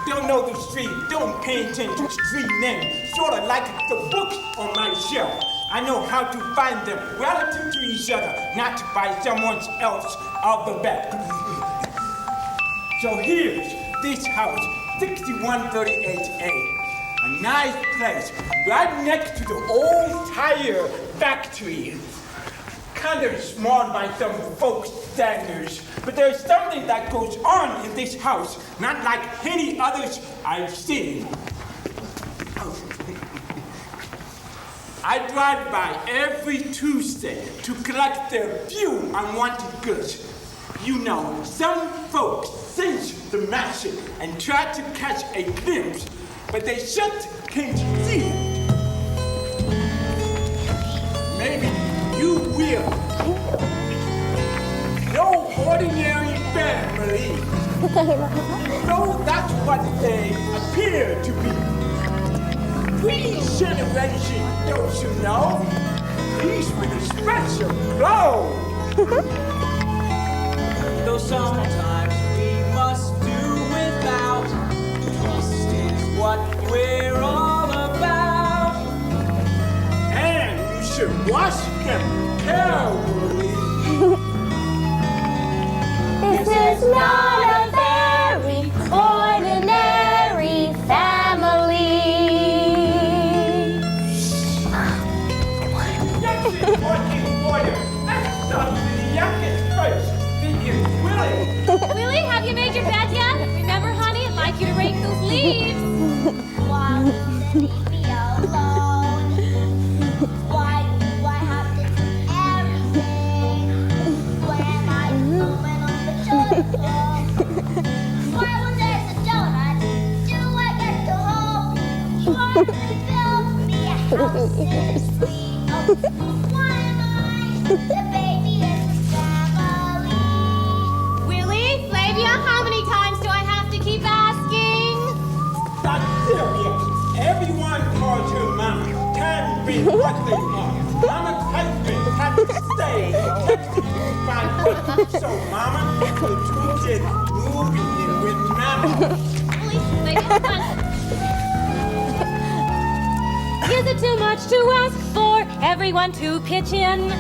Don't know the street, don't pay attention to street names, sort of like the books on my shelf. I know how to find them relative to each other, not by someone else's alphabet. So here's this house, 6138A. A nice place, right next to the old tire factory. Kind of small by some folks' standards, but there's something that goes on in this house, not like any others I've seen. I drive by every Tuesday to collect their few unwanted goods. You know, some folks sense the magic and try to catch a glimpse, but they just can't see it. Maybe you will. No ordinary family. No, that's what they appear to be. Pre-generation, don't you know? These with a special glow. Though sometimes we must do without, trust is what we're all about. And you should wash them carefully. This is not a very ordinary family. Willie, have you made your bed yet? Remember, honey, I'd like you to rake those leaves. Why would you leave me alone? Why do I have to do everything? When am I going on the telephone? Why when there's a donut, do I get to hope? Try to build me a house seriously. Oh, why am I the baby in the family? Willie, Flavia, how many times do I have to keep asking? Not serious. Everyone calls her Mama. Can be what they are. Mama's husband had to stay to find work. So Mama, the two kids moving in with Mama. Willie, Flavia, come on. Is it too much to ask for everyone to pitch in?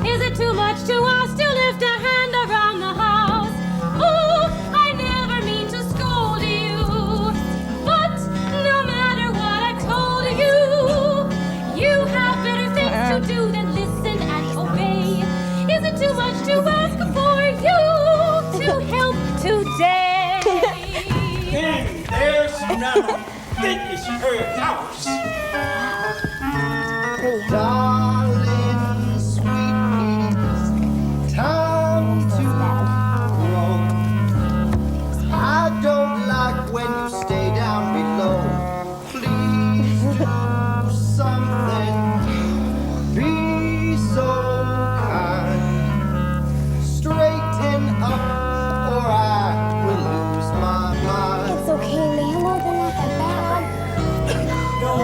Is it too much to ask to lift a hand around the house? Oh, I never mean to scold you, but no matter what I've told you, you have better things to do than listen and obey. Is it too much to ask for you to help today? Then there's Mama. This is her house. Darling, sweet peas, time to grow. I don't like when you stay down below. Please do something. Be so kind. Straighten up or I will lose my mind. It's okay, ma'am. We'll go like a bad one. No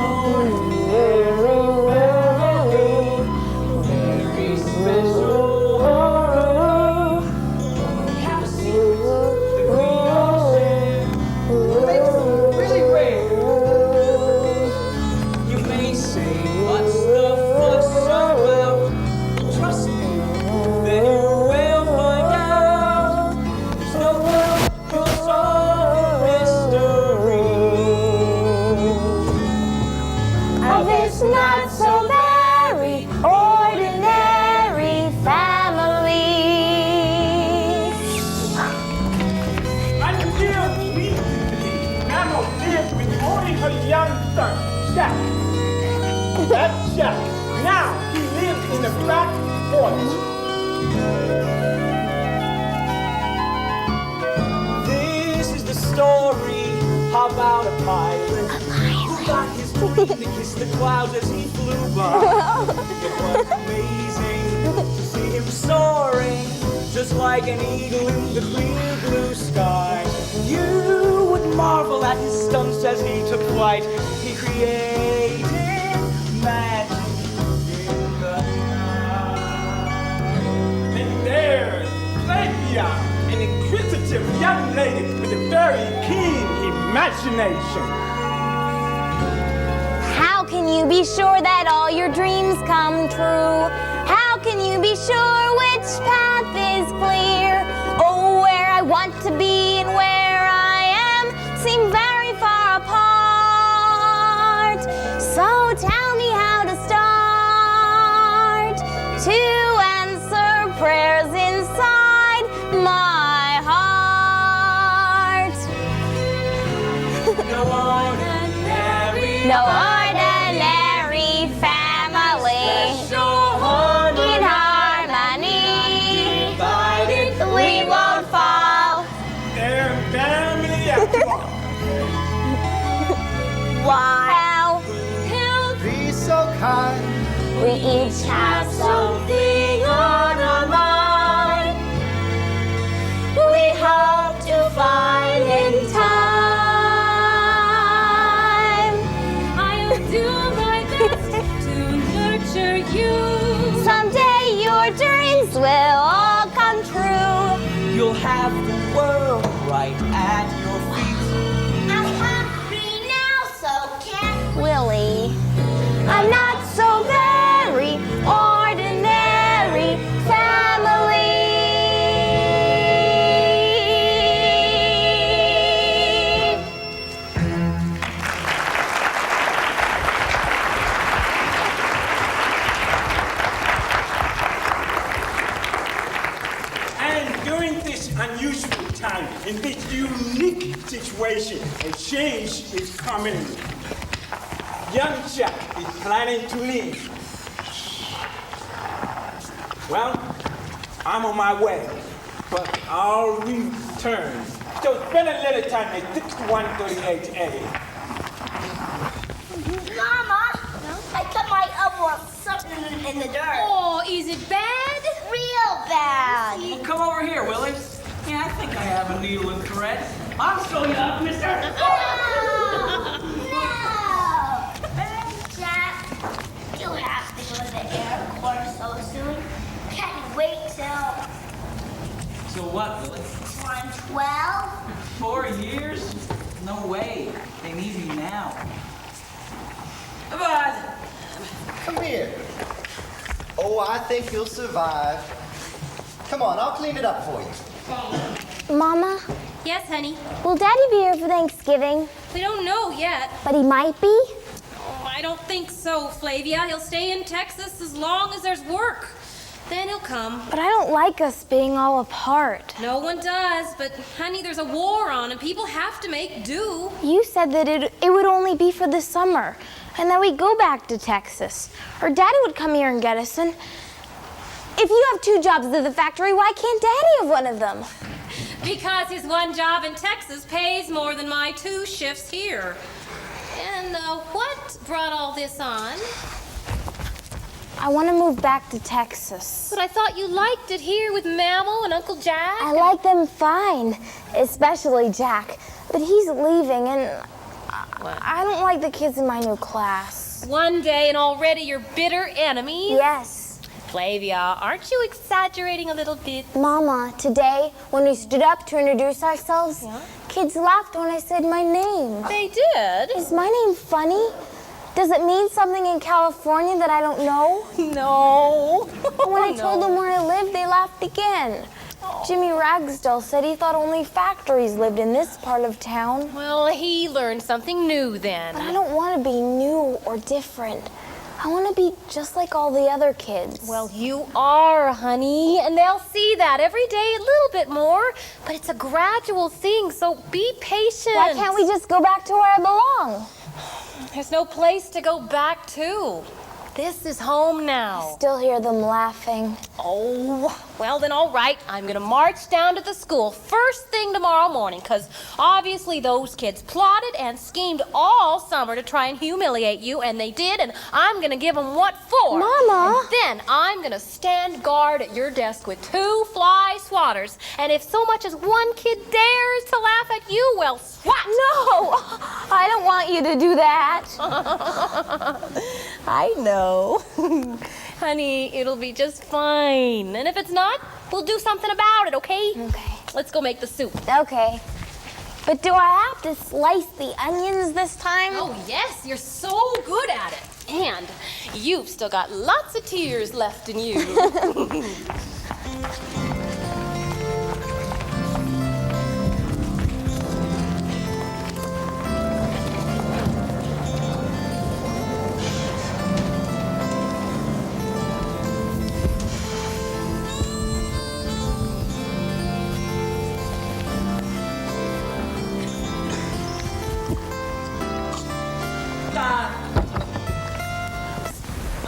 boys. This is the story about a pilot who got his dream to kiss the clouds as he flew by. It was amazing to see him soaring, just like an eagle in the clear blue sky. You would marvel at his stunts as he took flight. He created magic in the night. And there's Flavia, an inquisitive young lady with a very keen imagination. How can you be sure that all your dreams come true? How can you be sure which path is clear? Oh, where I want to be and where I am seem very far apart. So tell me how to start to answer prayers inside my heart. No ordinary, No ordinary family. In harmony, we won't fall. They're family after all. Wow. Be so kind. We each have something on our mind. We hope to find in time. I'll do my best to nurture you. Someday your dreams will all come true. you'll have the world right at your feet. I'm happy now, so can't Willie. I'm not so very ordinary family. And during this unusual time, in this unique situation, a change is coming. Young Jack is planning to leave. Well, I'm on my way, but I'll return. So spend a little time at 6138A. Mama, I cut my elbow off something in the dirt. Oh, is it bad? Real bad. Well, come over here, Willie. Yeah, I think I have a needle and thread. I'll sew you up, mister. Jack, you have to go to the airport so soon. Can't wait till So what, Willie? 112. 4 years? No way. They need me now. But Come here. Oh, I think you'll survive. Come on, I'll clean it up for you. Mama, Yes, honey. will Daddy be here for Thanksgiving? We don't know yet. But he might be. Oh, I don't think so, Flavia. He'll stay in Texas as long as there's work. Then he'll come. But I don't like us being all apart. No one does, but honey, there's a war on and people have to make do. You said that it would only be for the summer, and then we'd go back to Texas. Or Daddy would come here and get us, and if you have 2 jobs at the factory, why can't Daddy have one of them? Because his one job in Texas pays more than my 2 shifts here. And what brought all this on? I want to move back to Texas. But I thought you liked it here with Mammal and Uncle Jack. I like them fine, especially Jack. But he's leaving, and I don't like the kids in my new class. One day and already you're bitter enemies. Yes. Flavia, aren't you exaggerating a little bit? Mama, today, when we stood up to introduce ourselves, kids laughed when I said my name. They did. Is my name funny? Does it mean something in California that I don't know? No. When I told them where I lived, they laughed again. Jimmy Ragsdale said he thought only factories lived in this part of town. Well, he learned something new then. But I don't want to be new or different. I want to be just like all the other kids. Well, you are, honey, and they'll see that every day a little bit more, but it's a gradual thing, so be patient. Why can't we just go back to where I belong? There's no place to go back to. This is home now. Still hear them laughing. Oh, well then, all right. I'm gonna march down to the school first thing tomorrow morning, because obviously those kids plotted and schemed all summer to try and humiliate you, and they did, and I'm gonna give them what for. Mama! And then I'm gonna stand guard at your desk with 2 fly swatters, and if so much as one kid dares to laugh at you, well, swat! No! I don't want you to do that. I know. Honey, it'll be just fine. And if it's not, we'll do something about it, okay? Okay. Let's go make the soup. Okay. But do I have to slice the onions this time? Oh, yes, you're so good at it. And you've still got lots of tears left in you.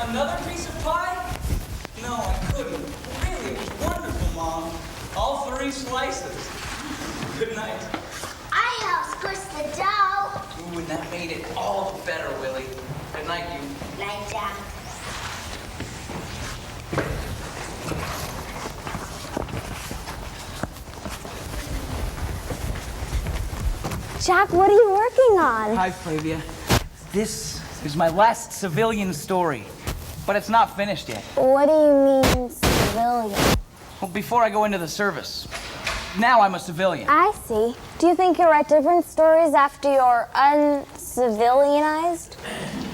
Another piece of pie? No, I couldn't. Really, it was wonderful, Mom. All 3 slices. Good night. I helped squish the dough. Ooh, and that made it all better, Willie. Good night, you. Night, Jack. Jack, what are you working on? Hi, Flavia. This is my last civilian story, but it's not finished yet. What do you mean, civilian? Well, before I go into the service, now I'm a civilian. I see. Do you think you'll write different stories after you're uncivilianized?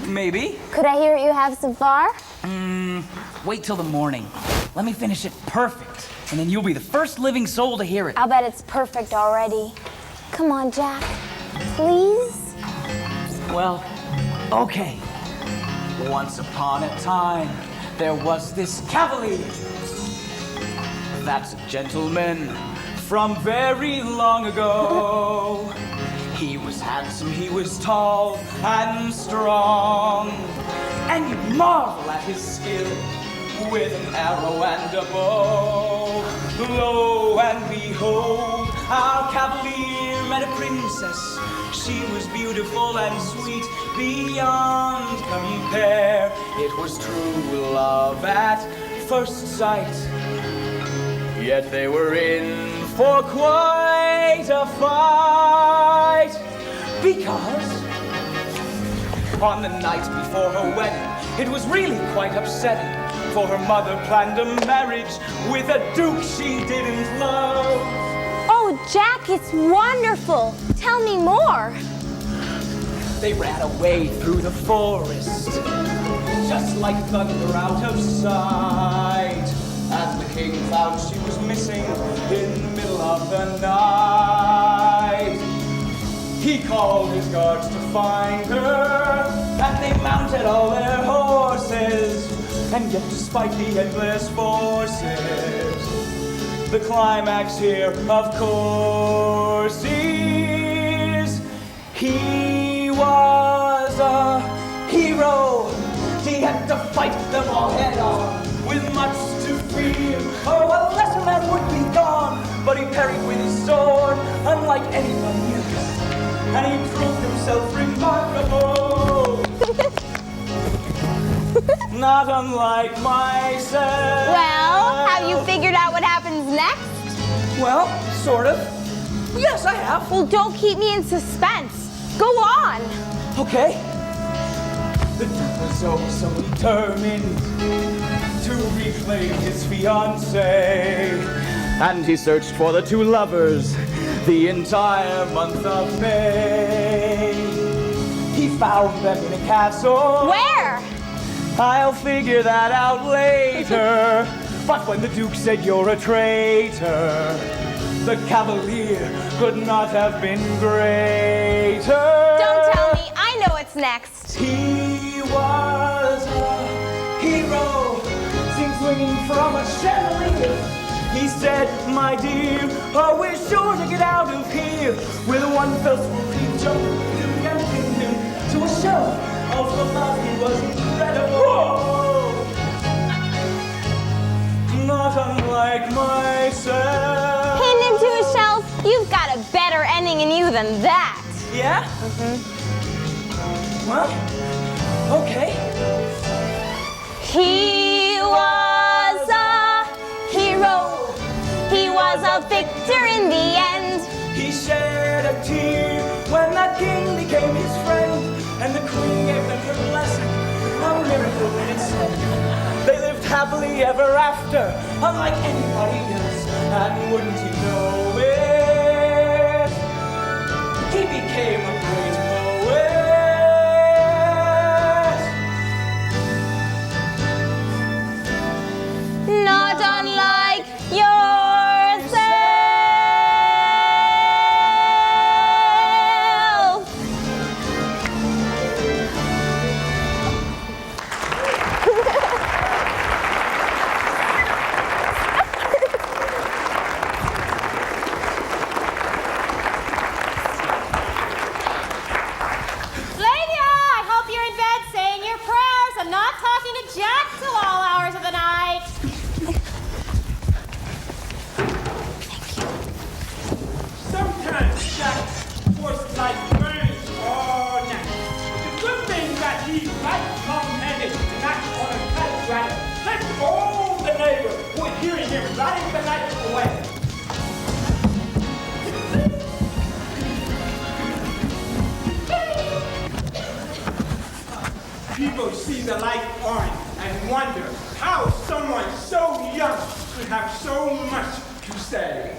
Maybe. Could I hear what you have so far? Wait till the morning. Let me finish it perfect, and then you'll be the first living soul to hear it. I'll bet it's perfect already. Come on, Jack. Please? Well, okay. Once upon a time, there was this cavalier. That's a gentleman from very long ago. He was handsome, he was tall and strong, and you'd marvel at his skill with an arrow and a bow. Lo and behold, our cavalier met a princess. She was beautiful and sweet beyond compare. It was true love at first sight. Yet they were in for quite a fight. Because on the night before her wedding, it was really quite upsetting. For her mother planned a marriage with a duke she didn't love. Oh, Jack, it's wonderful. Tell me more. They ran away through the forest, just like thunder out of sight. As the king found she was missing in the middle of the night, he called his guards to find her, and they mounted all their horses. And yet despite the endless forces, the climax here, of course, is he was a hero. He had to fight them all head on, with much to fear. Oh, a lesser man would be gone, but he parried with his sword, unlike anyone else, and he proved himself remarkable. Not unlike myself. Well, have you figured out what happens next? Well, sort of. Yes, I have. Well, don't keep me in suspense. Go on. Okay. The duke was so determined to reclaim his fiancée, and he searched for the 2 lovers the entire month of May. He found them in a castle. Where? I'll figure that out later. But when the Duke said you're a traitor, the Cavalier could not have been greater. Don't tell me. I know what's next. He was a hero, seen swinging from a chandelier. He said, my dear, oh, we're sure to get out of here. With one fell swoop, he jumped and pinned him to a shelf walls were love, he was incredible. Not unlike myself. Pinned into a shelf, you've got a better ending in you than that. Yeah? Well, okay. He was a hero. He was a victor in the end. He shed a tear when the king became his friend, and the queen gave them her blessing. A miracle in itself. They lived happily ever after, unlike anybody else. And wouldn't you know it? He became a great poet. Not unlike yourself. Flavia, I hope you're in bed saying your prayers and not talking to Jack till all hours of the night. Sometimes Jack forced like burns all night. The good thing that he's right long-handed and not on a typewriter. Let's all the neighbor who is hearing him writing the night away. People see the light on and wonder how someone so young could have so much to say.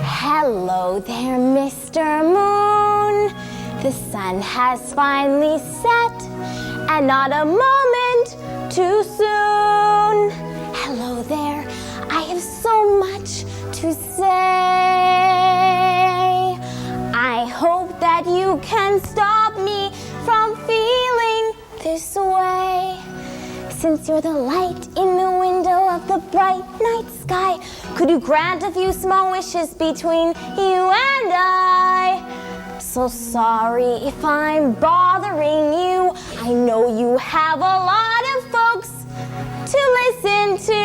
Hello there, Mr. Moon. The sun has finally set, and not a moment too soon. Hello there, I have so much to say. I hope that you can stop me from feeling this way. Since you're the light in the window of the bright night sky, could you grant a few small wishes between you and I? So sorry if I'm bothering you. I know you have a lot of folks to listen to.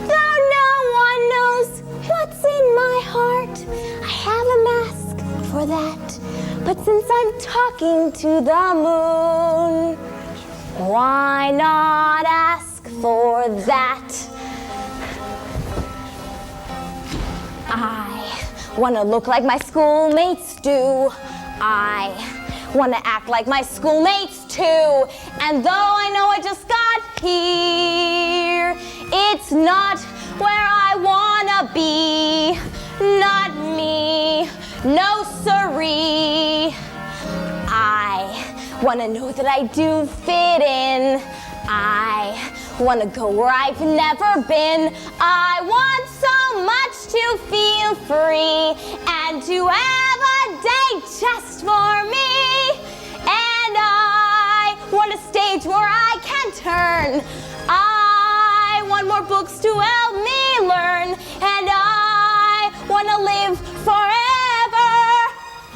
Though no one knows what's in my heart, I have a mask for that. But since I'm talking to the moon, why not ask for that? I want to look like my schoolmates do. I want to act like my schoolmates too. And though I know I just got here, it's not where I want to be. Not me, no siree. I want to know that I do fit in. I want to go where I've never been. I want so much to feel free and to have a day just for me. And I want a stage where I can turn. I want more books to help me learn. And I want to live forever.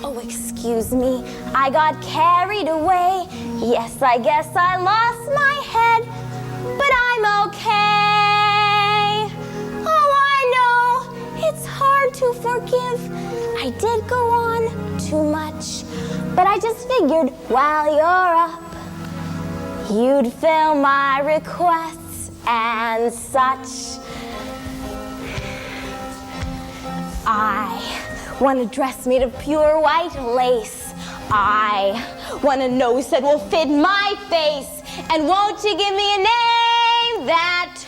Oh, excuse me, I got carried away. Yes, I guess I lost my head, but I'm okay. Oh, I know, it's hard to forgive. I did go on too much, but I just figured while you're up, you'd fill my requests and such. I want a dress made of pure white lace. I want a nose that will fit my face. And won't you give me a name that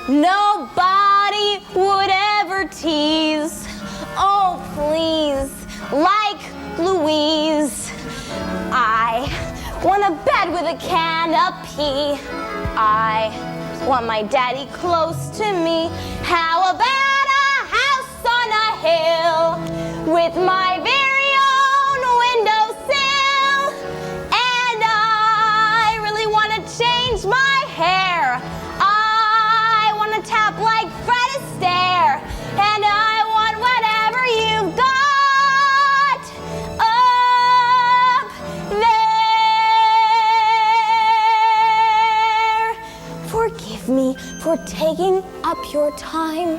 nobody would ever tease? Oh, please, like Louise. I want a bed with a canopy. I want my daddy close to me. How about a house on a hill with my very own windowsill? And I really want to change my taking up your time.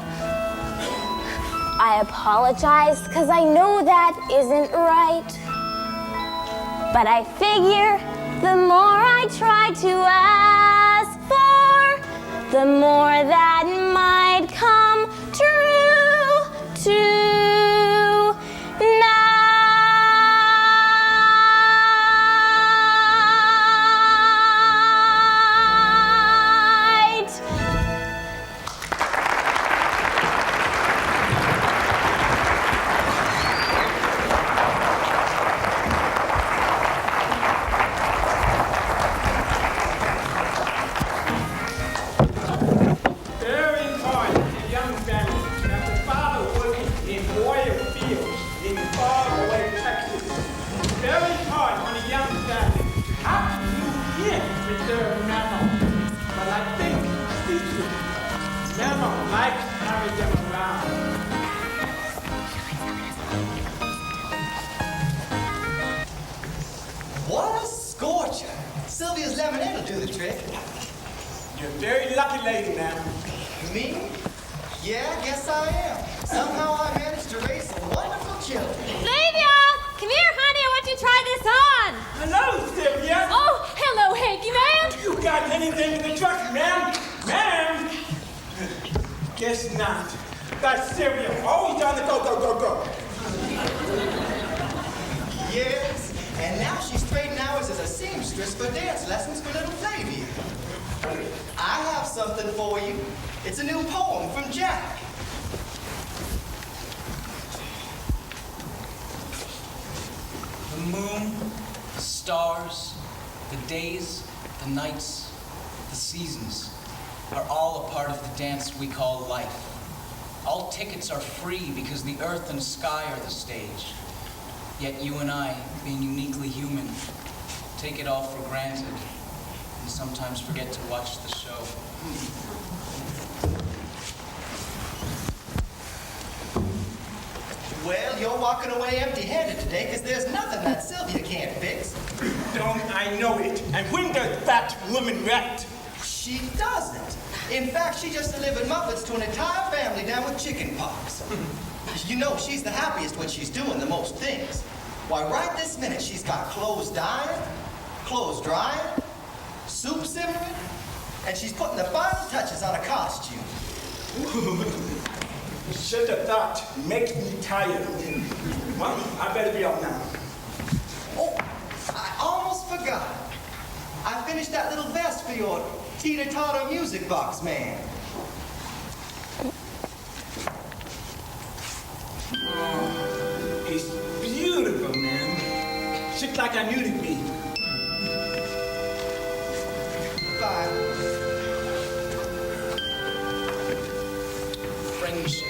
I apologize because I know that isn't right. But I figure the more I try to ask for, the more that might come true tonight. What a scorcher. Sylvia's lemonade will do the trick. You're a very lucky lady, ma'am. Me? Yeah, I guess I am. Somehow I managed to raise some wonderful children. Flavia! Come here, honey. I want you to try this on. Hello, Sylvia. Oh, hello, hanky man. You got anything in the truck, ma'am? Ma'am? Guess not. That's Sylvia. Always on the go, go, go, go. Yes, and now she's trading hours as a seamstress for dance lessons for little Flavia. I have something for you. It's a new poem from Jack. The moon, the stars, the days, the nights, the seasons are all a part of the dance we call life. All tickets are free because the earth and sky are the stage. Yet you and I, being uniquely human, take it all for granted and sometimes forget to watch the show. Well, you're walking away empty-handed today because there's nothing that Sylvia can't fix. Don't I know it? And when does that woman rat? She doesn't. In fact, she just delivered muffins to an entire family down with chicken pox. You know, she's the happiest when she's doing the most things. Why, right this minute, she's got clothes drying, clothes drying, soup simmering, and she's putting the final touches on a costume. Such a thought makes me tired. Well, I better be up now. Oh, I almost forgot. I finished that little vest for your teeter-totter music box man. Oh, it's beautiful, man. Just like I knew it'd be. Bye. Friendship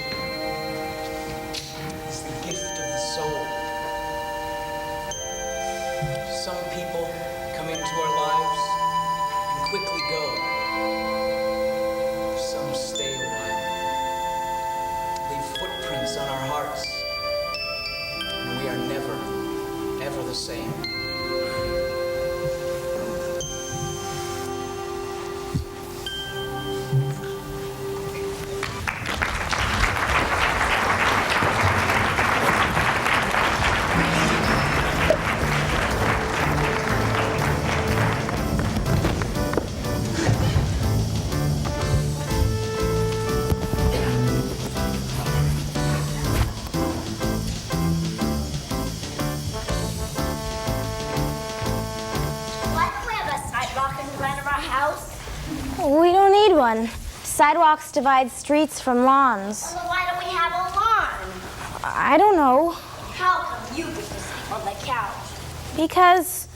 is the gift of the soul. Some people come into our lives and quickly go. Some stay a while, leave footprints on our hearts, and we are never, ever the same. We don't need one. Sidewalks divide streets from lawns. Well, why don't we have a lawn? I don't know. How come you get to sleep on the couch? Because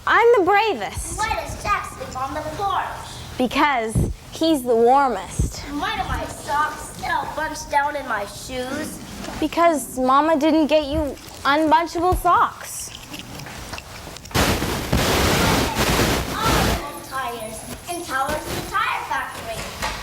I'm the bravest. Why does Jack sleep on the porch? Because he's the warmest. And why do my socks sit all bunched down in my shoes? Because Mama didn't get you unbunchable socks. All tires and towers to the tire factory.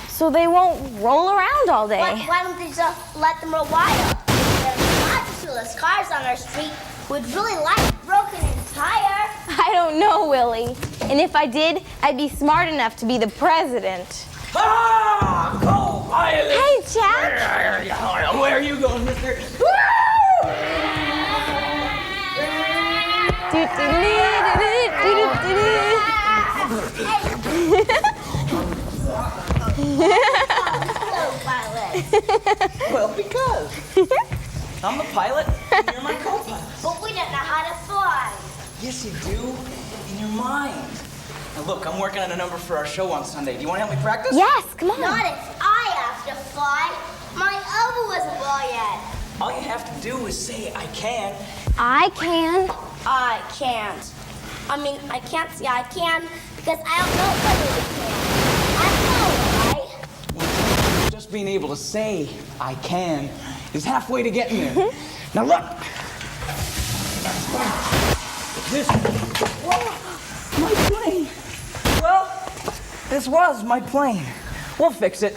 So they won't roll around all day. Why don't they just let them roll wild? There's lots of shoeless cars on our street. Would really like a broken tire. I don't know, Willie. And if I did, I'd be smart enough to be the president. Ah! pilot. Hey, Jack. Where are you going, mister? Well, because I'm the pilot and you're my co-pilot. But we don't know how to fly. Yes, you do. In your mind. Now look, I'm working on a number for our show on Sunday. Do you want to help me practice? Yes, come on. Not if I have to fly. My elbow wasn't well yet. All you have to do is say, I can. I can. I can't. I mean, I can't say I can because I don't know whether we can. I know, right? Just being able to say, I can, is halfway to getting there. Now look. This, my plane. Well, this was my plane. We'll fix it.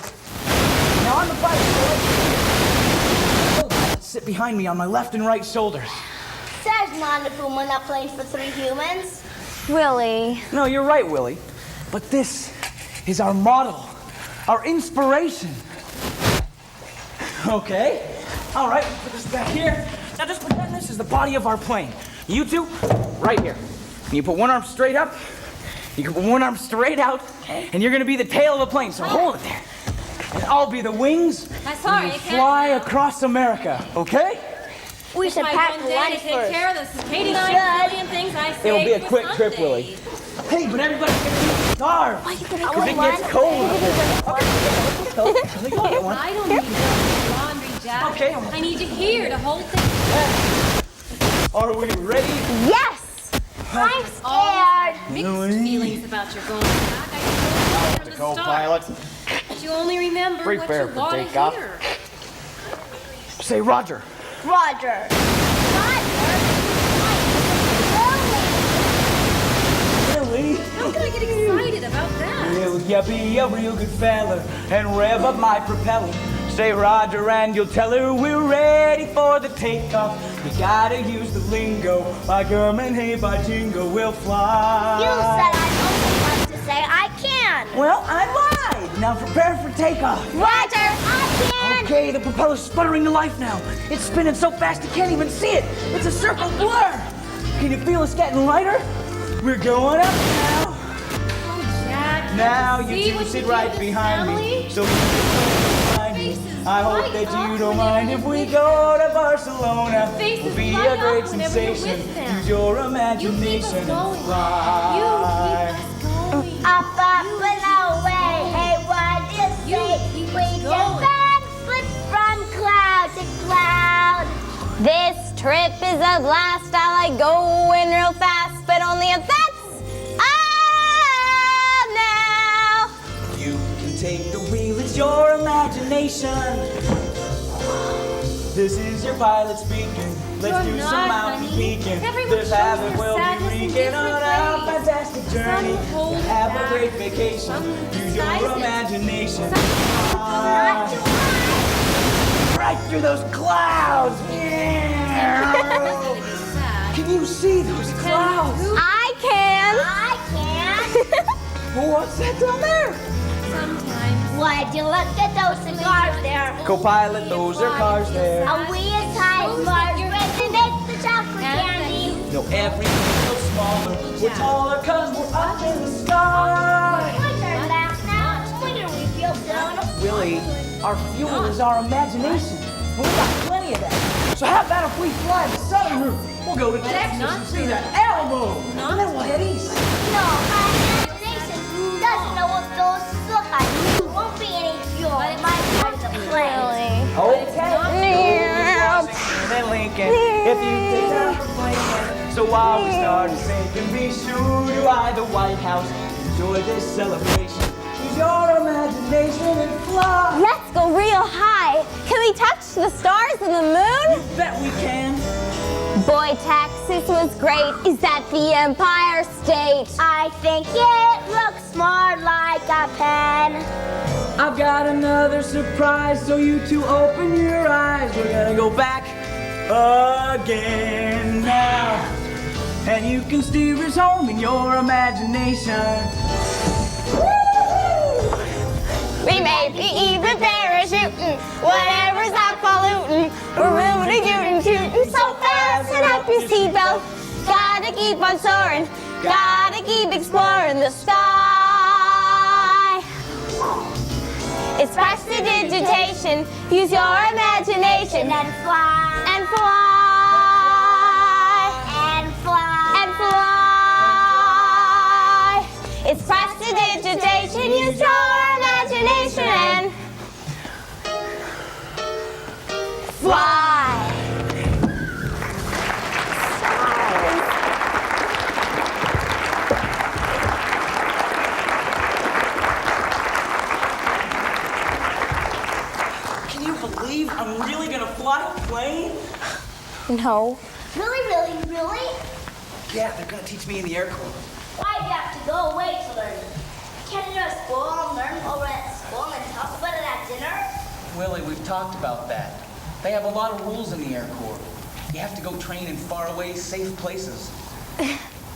Now I'm the pilot, so sit behind me on my left and right shoulders. Says none of whom we're not playing for 3 humans. Willie. No, you're right, Willie. But this is our model, our inspiration. Okay. All right, put this back here. Now just pretend this is the body of our plane. You two, right here. And you put one arm straight up, you can put one arm straight out, and you're gonna be the tail of the plane, so hold it there. And I'll be the wings, I'm sorry, and I you can't fly now. across America, okay? We should My pack one day lunch to take first. care of this. Katie and I million things I say. It'll be a quick trip, Willie. Hey, but everybody's gonna be starved. Because it gets cold up there. I don't need laundry, Jack. Okay. I need you here to hold things. Are we ready? Yes. I'm scared. Mixed feelings about your going back. I told you from the start. But you only remember Prepare what for you want to takeoff. hear. Say Roger. Roger. Really? How can I get excited about that? Will ya be a real good fella and rev up my propeller? Say Roger and you'll tell her we're ready for the takeoff. We gotta use the lingo. By Gum and hey, by Jingo, we'll fly. You said I'm only supposed to say I can. Well, I lied. Now prepare for takeoff. Roger, I can. Okay, the propeller's sputtering to life now. It's spinning so fast you can't even see it. It's a circle blur. Can you feel us getting lighter? We're going up now. Oh, Jack. Now See you two what you sit did right with behind me. Sally? So you can behind me. I hope that you don't mind if we go to Barcelona. It'll be a great sensation. Use your imagination and fly. Up, up, and away. Hey, what is You say? keep We us just going. backflip from cloud to cloud. This trip is a blast. I like going real fast, but only if that's all now. You can take the wheel, it's your imagination. This is your pilot speaking. Let's You're do not, some mountain honey. peeking. Everyone There's shows habit their will be sadness in reeking different on our ways. fantastic journey. Some hold it Have a back. great vacation. Some Use disguise your it. imagination. Not too high. Right through those clouds. Yeah. Can you see those clouds? I can. I can. What's that down there? Sometimes. Why'd you look at those cigars there? Co-pilot, those are cars there. Are we as high as Mars? Resonates the chocolate candy. No, everything's so smaller. We're taller cause we're up in the sky. What's our last now? When do we feel down? Willie, our fuel is our imagination. And we got plenty of that. So how about if we fly the southern route? We'll go to Texas not and see true. the Alamo. And then we'll head east. No, my imagination doesn't know what those look like. There won't be any fuel in my part of the plane. Okay. And then Lincoln, if you take down for playing. So while we start sinking, be sure to eye the White House. Enjoy this celebration. Use your imagination and fly. Let's go real high. Can we touch the stars and the moon? You bet we can. Boy, Texas was great. Is that the Empire State? I think it looks more like a pen. I've got another surprise, so you two open your eyes. We're gonna go back again now. And you can steer us home in your imagination. We may be even parachute. shooting, whatever's highfalutin. We're rootin', tootin', tootin', so fasten up your seatbelt. Gotta keep on soaring, gotta keep exploring the sky. It's prestidigitation, use your imagination and fly, and fly, and fly, and fly. It's prestidigitation, use your imagination and fly. I'm really gonna fly a plane? No. Really? Yeah, they're gonna teach me in the Air Corps. Why do you have to go away to learn? Can't you go to school and learn over at school and then talk about it at dinner? Willie, we've talked about that. They have a lot of rules in the Air Corps. You have to go train in faraway, safe places.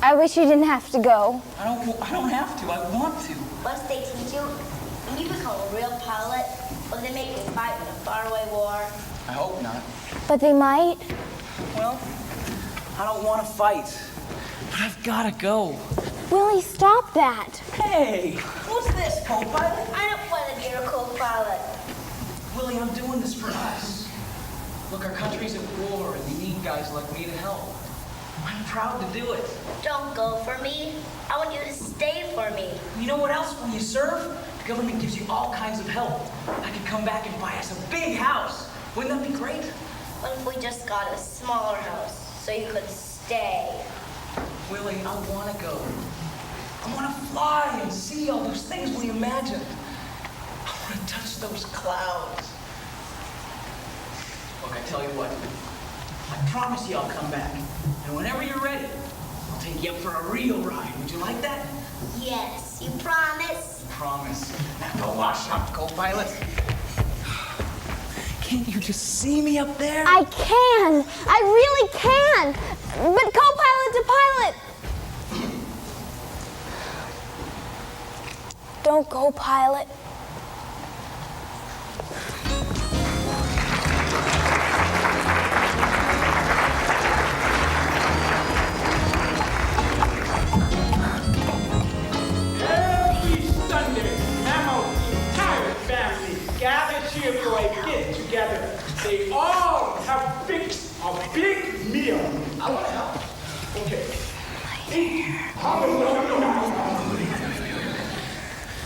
I wish you didn't have to go. I don't have to. I want to. Once they teach you, when you become a real pilot, will they make you fight in a faraway war? I hope not. But they might. Well, I don't want to fight, but I've got to go. Willie, stop that. Hey, what's this, co-pilot? I don't want to be a co-pilot. Willie, I'm doing this for us. Look, our country's at war, and they need guys like me to help. I'm proud to do it. Don't go for me. I want you to stay for me. You know what else? When you serve, the government gives you all kinds of help. I could come back and buy us a big house. Wouldn't that be great? What if we just got a smaller house so you could stay? Willie, I want to go. I want to fly and see all those things we imagined. I want to touch those clouds. Look, I tell you what. I promise you I'll come back. And whenever you're ready, I'll take you up for a real ride. Would you like that? Yes, you promise? Promise. Now go wash up, co-pilot. Can't you just see me up there? I can. I really can. But co-pilot to pilot. Don't go, pilot. Every Sunday, Mammo's entire family gathers here for a get-together. They all have fixed a big meal. I want to help. Okay.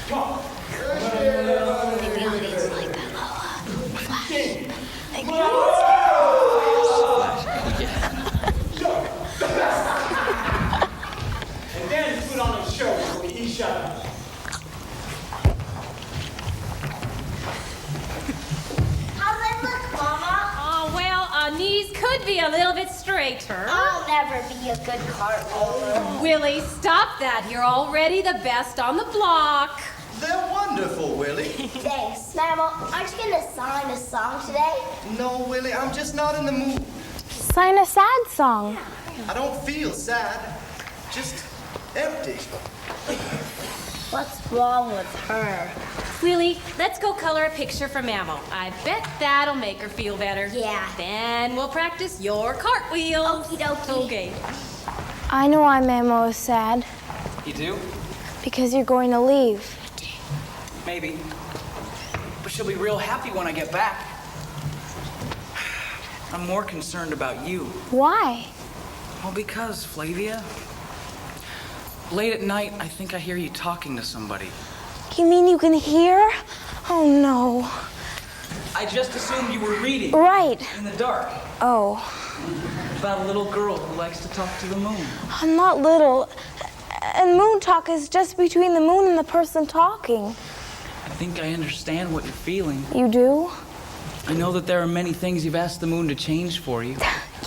Talk. And then put on a show for each other. How's it look, Mama? Oh, well, our knees could be a little bit straighter. I'll never be a good carpenter. Willie, stop that. You're already the best on the block. They're wonderful, Willie. Thanks. Mama, aren't you gonna sign a song today? No, Willie, I'm just not in the mood. Sign a sad song. I don't feel sad, just empty. What's wrong with her? Willie, let's go color a picture for Mammo. I bet that'll make her feel better. Yeah. Then we'll practice your cartwheels. Okie dokie. Okay. I know why Mamo is sad. You do? Because you're going to leave. Maybe. But she'll be real happy when I get back. I'm more concerned about you. Why? Well, because, Flavia, late at night, I think I hear you talking to somebody. You mean you can hear? Oh, no. I just assumed you were reading. Right. In the dark. Oh. About a little girl who likes to talk to the moon. I'm not little. And moon talk is just between the moon and the person talking. I think I understand what you're feeling. You do? I know that there are many things you've asked the moon to change for you.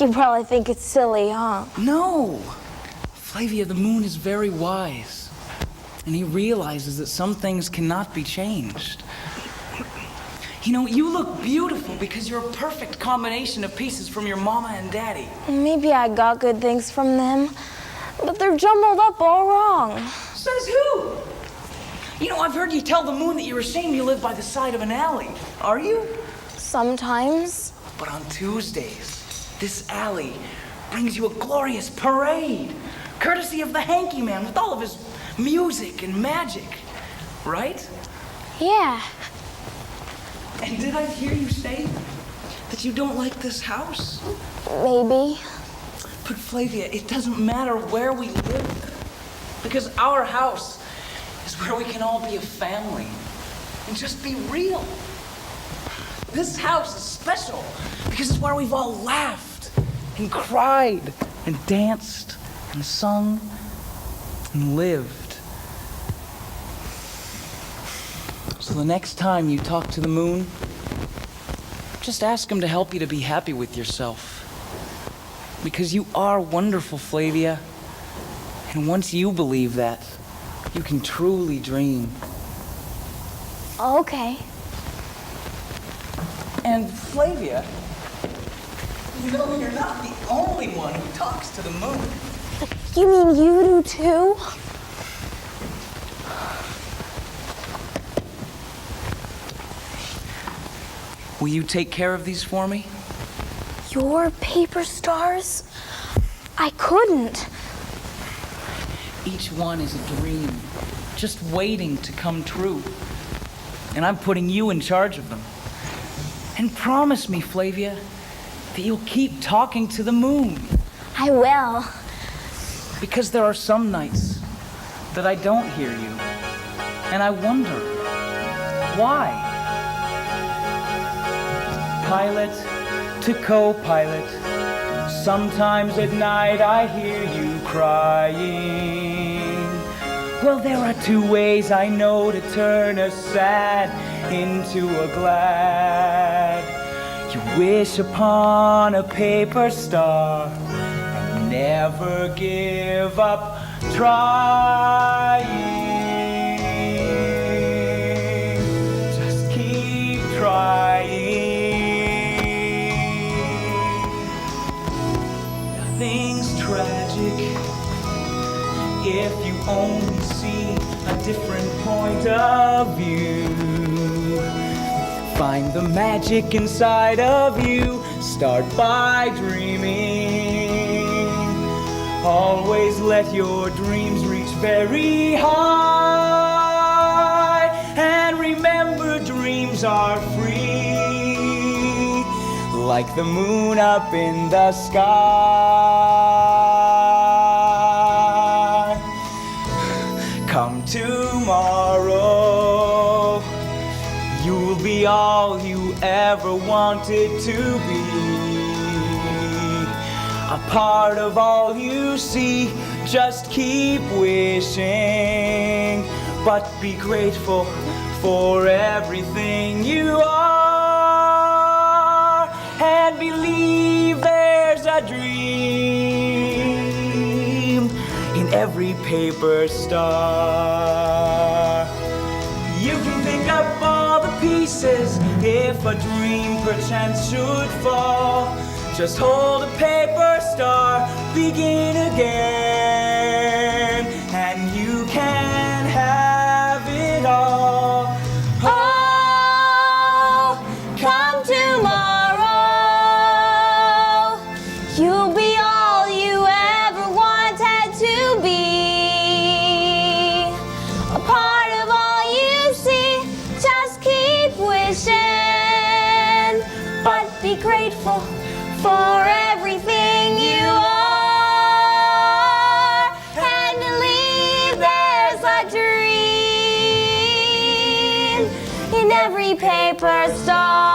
You probably think it's silly, huh? No! Flavia, the moon is very wise. And he realizes that some things cannot be changed. You know, you look beautiful because you're a perfect combination of pieces from your mama and daddy. Maybe I got good things from them, but they're jumbled up all wrong. Says who? You know, I've heard you tell the moon that you're ashamed you live by the side of an alley. Are you? Sometimes. But on Tuesdays, this alley brings you a glorious parade, courtesy of the Hanky Man with all of his music and magic, right? Yeah. And did I hear you say that you don't like this house? Maybe. But Flavia, it doesn't matter where we live, because our house is where we can all be a family and just be real. This house is special because it's where we've all laughed and cried and danced and sung and lived. So the next time you talk to the moon, just ask him to help you to be happy with yourself. Because you are wonderful, Flavia. And once you believe that, you can truly dream. Okay. And Flavia, you know you're not the only one who talks to the moon. You mean you do too? Will you take care of these for me? Your paper stars? I couldn't. Each one is a dream, just waiting to come true. And I'm putting you in charge of them. And promise me, Flavia, that you'll keep talking to the moon. I will. Because there are some nights that I don't hear you. And I wonder, why? Pilot to co-pilot, sometimes at night I hear you crying. Well, there are two ways I know to turn a sad into a glad. You wish upon a paper star and never give up trying. Just keep trying. Nothing's tragic if you only see a different point of view. Find the magic inside of you. Start by dreaming. Always let your dreams reach very high. And remember, dreams are free, like the moon up in the sky. Come tomorrow, you'll be all you ever wanted to be. A part of all you see, just keep wishing. But be grateful for everything you are. And believe there's a dream in every paper star. You can pick up all the pieces if a dream perchance should fall. Just hold a paper star, begin again, and you can have it all. Oh, come tomorrow, you'll be all you ever wanted to be. A part of all you see, just keep wishing, but be grateful for everything you are, and believe there's a dream in every paper star.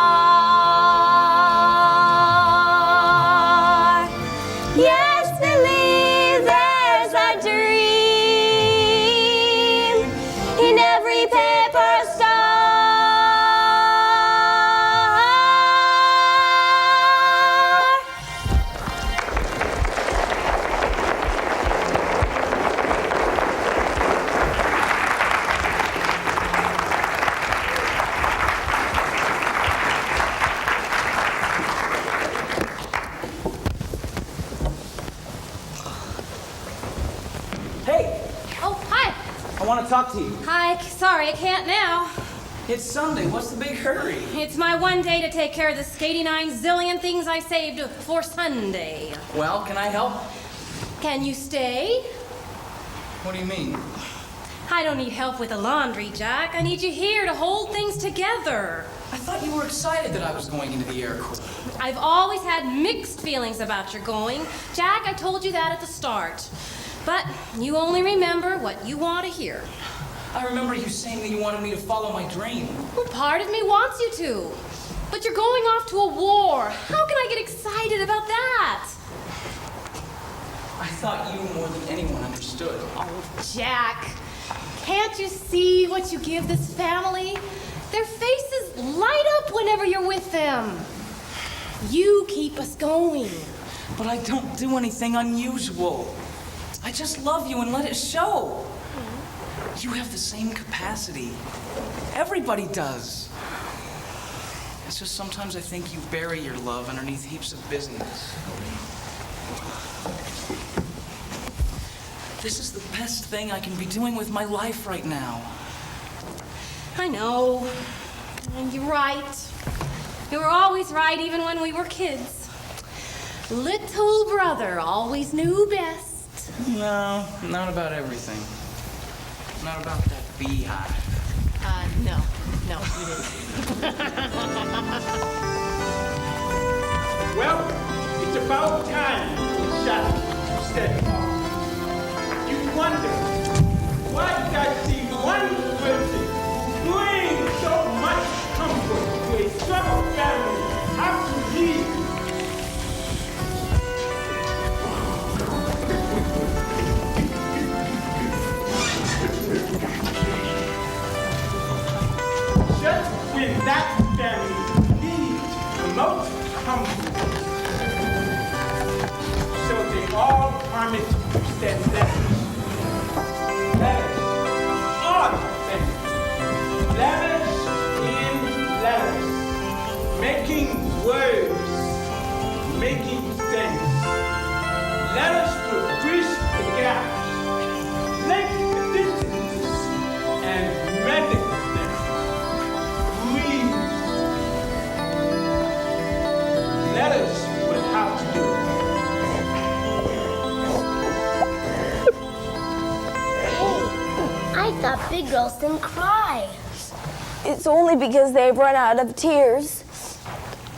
Yes, believe there's a dream in every paper star. I want to talk to you. Hi, sorry, I can't now. It's Sunday. What's the big hurry? It's my one day to take care of the 89 zillion things I saved for Sunday. Well, can I help? Can you stay? What do you mean? I don't need help with the laundry, Jack. I need you here to hold things together. I thought you were excited that I was going into the Air Corps. I've always had mixed feelings about your going. Jack, I told you that at the start. But you only remember what you want to hear. I remember you saying that you wanted me to follow my dream. Well, part of me wants you to. But you're going off to a war. How can I get excited about that? I thought you more than anyone understood. Oh, Jack, can't you see what you give this family? Their faces light up whenever you're with them. You keep us going. But I don't do anything unusual. I just love you and let it show. You have the same capacity. Everybody does. It's just sometimes I think you bury your love underneath heaps of business. This is the best thing I can be doing with my life right now. I know. And you're right. You were always right, even when we were kids. Little brother always knew best. No, not about everything. Not about that beehive. No, you didn't. Well, it's about time we shall step off. You wonder, why does the one person bring so much comfort to a troubled family have to leave? Just when that family needs the most comfort. So they all promise to stand letters. Letters. All of them. Letters in letters. Making words. Making things. Letters will bridge the gaps. Lengthen the distances. And mend them. Letters will have to do. I thought big girls didn't cry. It's only because they've run out of tears.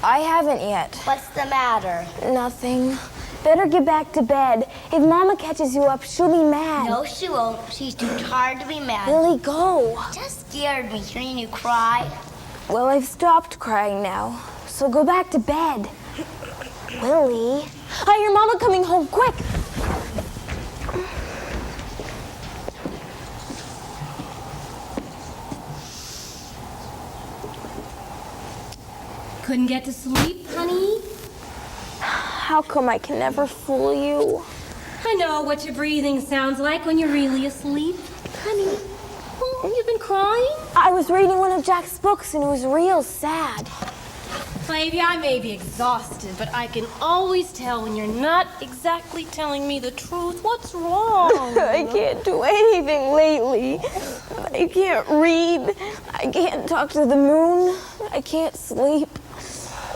I haven't yet. What's the matter? Nothing. Better get back to bed. If Mama catches you up, she'll be mad. No, she won't. She's too tired to be mad. Lily, go. Just scared me hearing you cry. Well, I've stopped crying now, so go back to bed. Lily. I hear Mama coming home, quick! Couldn't get to sleep, honey? How come I can never fool you? I know what your breathing sounds like when you're really asleep. Honey, oh, you've been crying? I was reading one of Jack's books and it was real sad. Flavia, I may be exhausted, but I can always tell when you're not exactly telling me the truth. What's wrong? I can't do anything lately. I can't read. I can't talk to the moon. I can't sleep.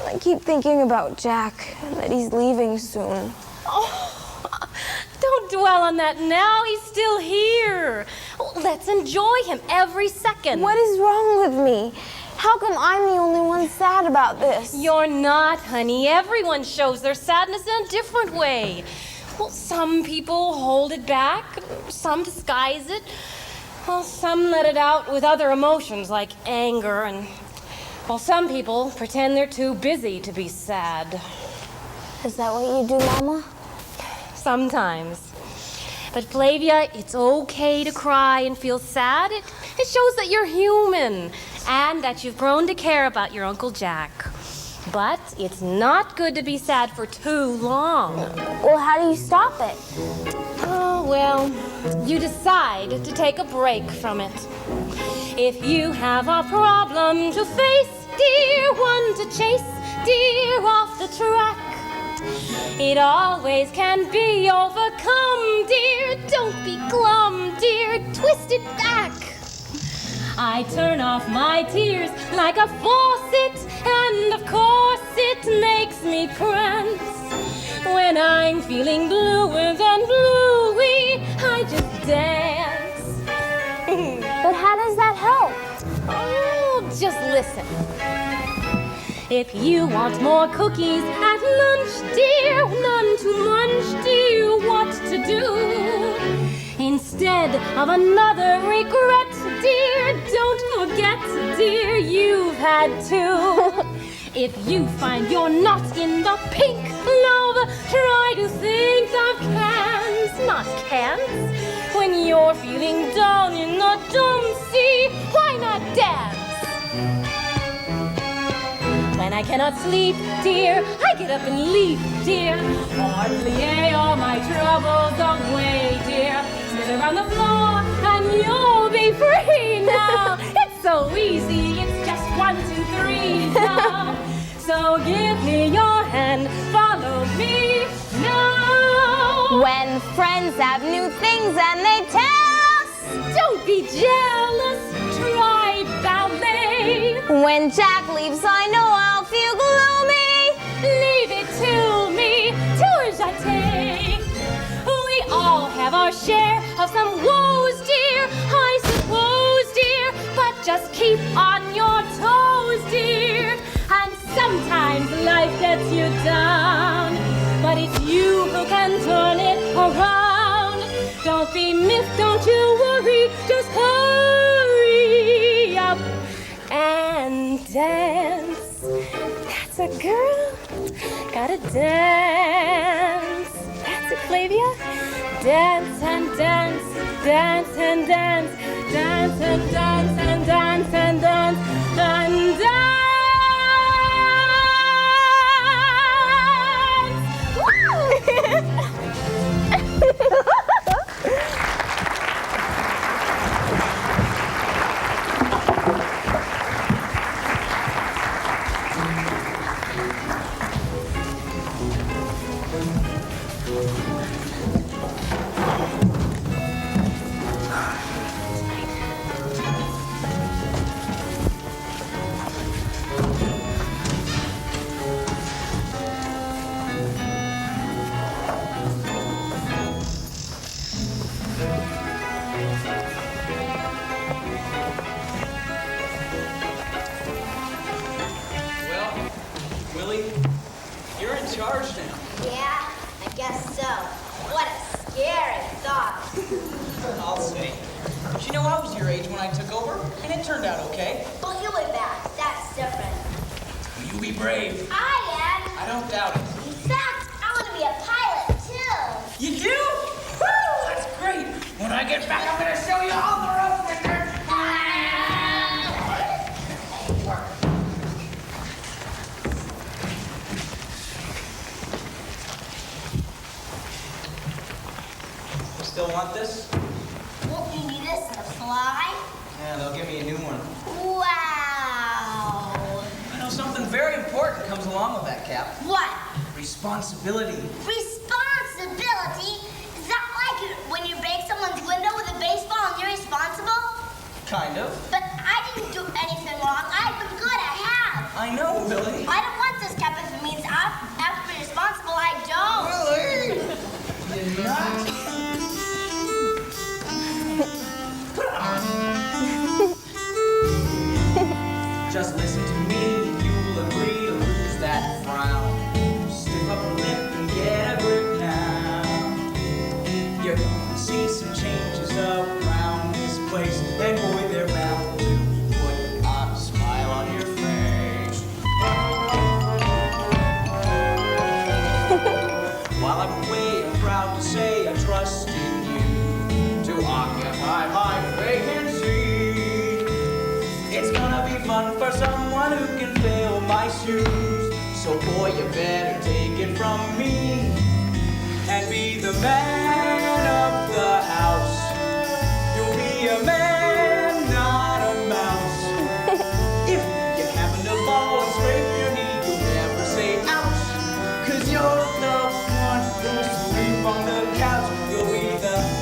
I keep thinking about Jack and that he's leaving soon. Oh, don't dwell on that now. He's still here. Oh, let's enjoy him every second. What is wrong with me? How come I'm the only one sad about this? You're not, honey. Everyone shows their sadness in a different way. Well, some people hold it back, some disguise it. Well, some let it out with other emotions like anger and... Well, some people pretend they're too busy to be sad. Is that what you do, Mama? Sometimes. But Flavia, it's okay to cry and feel sad. It shows that you're human and that you've grown to care about your Uncle Jack. But it's not good to be sad for too long. Well, how do you stop it? Oh, well, you decide to take a break from it. If you have a problem to face, dear one to chase, dear off the track. It always can be overcome, dear. Don't be glum, dear. Twist it back. I turn off my tears like a faucet, and of course it makes me prance. When I'm feeling bluer than bluey, I just dance. But how does that help? Oh, just listen. If you want more cookies at lunch, dear, none to munch, dear, what to do? Instead of another regret, dear, don't forget, dear, you've had two. If you find you're not in the pink, love, try to think of cans, not cans. When you're feeling down in the dumps, why not dance? When I cannot sleep, dear, I get up and leap, dear. Hardly all my troubles away, dear. Sit around the floor and you'll be free now. It's so easy, it's just 1, 2, 3 now. So give me your hand, follow me now. When friends have new things and they tell us, don't be jealous, try ballet. When Jack leaves, I know I'll feel gloomy. Leave it to me, tours I take. We all have our share of some woes, dear, I suppose, dear. But just keep on your toes, dear. And sometimes life gets you down, but it's you who can turn it around. Don't be miffed, don't you worry, just hurry up and dance. That's a girl, gotta dance. That's it, Flavia. Dance and dance, dance and dance, dance and dance and dance and dance and dance. Still want this? Won't you need this to fly? Yeah, they'll give me a new one. Wow. You know, something very important comes along with that, Cap. What? Responsibility. Responsibility? Is that like when you break someone's window with a baseball and you're responsible? Kind of. But I didn't do anything wrong. I've been good, I have. I know, Billy. I don't want this, Cap, if it means I have to be responsible. I don't. Billy! Did not. Just listen to me, you'll agree to lose that frown. Stiff up a lip and get a grip now. You're gonna see some changes around this place, and boy, they're bound to put a smile on your face. While I'm away, I'm proud to say I trust in you to occupy my vacancy. It's gonna be fun for someone who can fill my shoes. So boy, you better take it from me and be the man of the house. You'll be a man, not a mouse. If you happen to fall and scrape your knee, you'll never say ouch, 'cause your loved one who's asleep on the couch. You'll be the